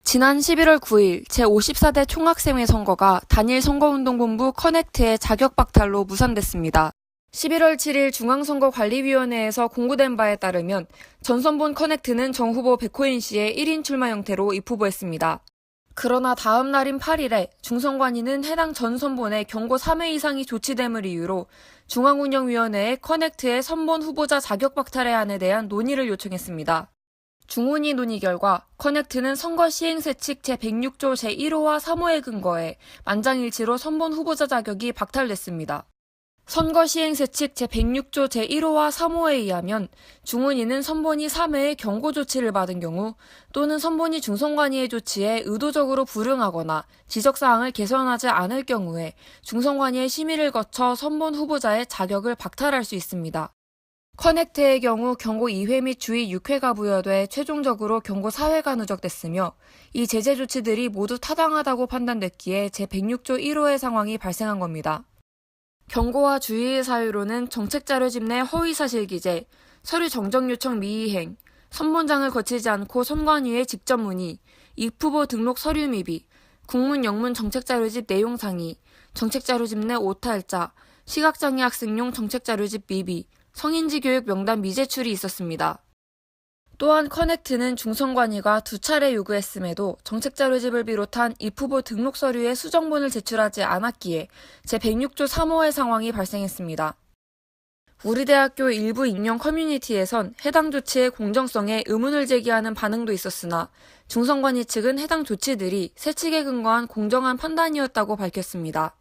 지난 11월 9일 제54대 총학생회 선거가 단일 선거운동본부 커넥트의 자격 박탈로 무산됐습니다. 11월 7일 중앙선거관리위원회에서 공고된 바에 따르면 전선본 커넥트는 정 후보 백호인 씨의 1인 출마 형태로 입후보했습니다. 그러나 다음 날인 8일에 중선관위는 해당 전 선본에 경고 3회 이상이 조치됨을 이유로 중앙운영위원회에 커넥트의 선본 후보자 자격 박탈해안에 대한 논의를 요청했습니다. 중훈위 논의 결과 커넥트는 선거 시행세칙 제106조 제1호와 3호에 근거해 만장일치로 선본 후보자 자격이 박탈됐습니다. 선거 시행세칙 제106조 제1호와 3호에 의하면 중훈위는 선본이 3회의 경고 조치를 받은 경우 또는 선본이 중선관위의 조치에 의도적으로 불응하거나 지적사항을 개선하지 않을 경우에 중선관위의 심의를 거쳐 선본 후보자의 자격을 박탈할 수 있습니다. 커넥트의 경우 경고 2회 및 주의 6회가 부여돼 최종적으로 경고 4회가 누적됐으며 이 제재 조치들이 모두 타당하다고 판단됐기에 제106조 1호의 상황이 발생한 겁니다. 경고와 주의의 사유로는 정책자료집 내 허위사실 기재, 서류 정정 요청 미이행, 선본장을 거치지 않고 선관위에 직접 문의, 입후보 등록 서류 미비, 국문 영문 정책자료집 내용 상의, 정책자료집 내 오탈자, 시각장애 학생용 정책자료집 미비, 성인지 교육 명단 미제출이 있었습니다. 또한 커넥트는 중선관위가 2차례 요구했음에도 정책자료집을 비롯한 입후보 등록 서류의 수정본을 제출하지 않았기에 제106조 3호의 상황이 발생했습니다. 우리 대학교 일부 익명 커뮤니티에선 해당 조치의 공정성에 의문을 제기하는 반응도 있었으나 중선관위 측은 해당 조치들이 세칙에 근거한 공정한 판단이었다고 밝혔습니다.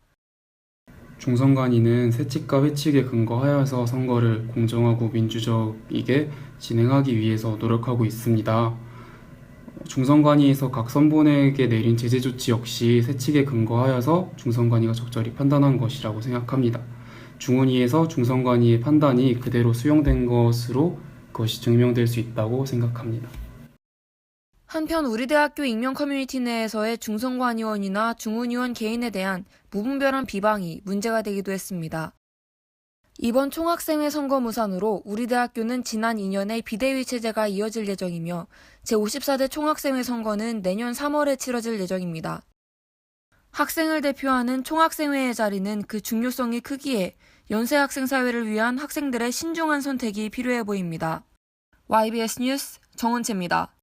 중선관위는 세칙과 회칙에 근거하여서 선거를 공정하고 민주적이게 진행하기 위해서 노력하고 있습니다. 중선관위에서 각 선본에게 내린 제재 조치 역시 세칙에 근거하여서 중선관위가 적절히 판단한 것이라고 생각합니다. 중훈위에서 중선관위의 판단이 그대로 수용된 것으로 그것이 증명될 수 있다고 생각합니다. 한편 우리 대학교 익명 커뮤니티 내에서의 중선관위원이나 중훈위원 개인에 대한 무분별한 비방이 문제가 되기도 했습니다. 이번 총학생회 선거 무산으로 우리 대학교는 지난 2년의 비대위 체제가 이어질 예정이며 제54대 총학생회 선거는 내년 3월에 치러질 예정입니다. 학생을 대표하는 총학생회의 자리는 그 중요성이 크기에 연세 학생 사회를 위한 학생들의 신중한 선택이 필요해 보입니다. YBS 뉴스 정은채입니다.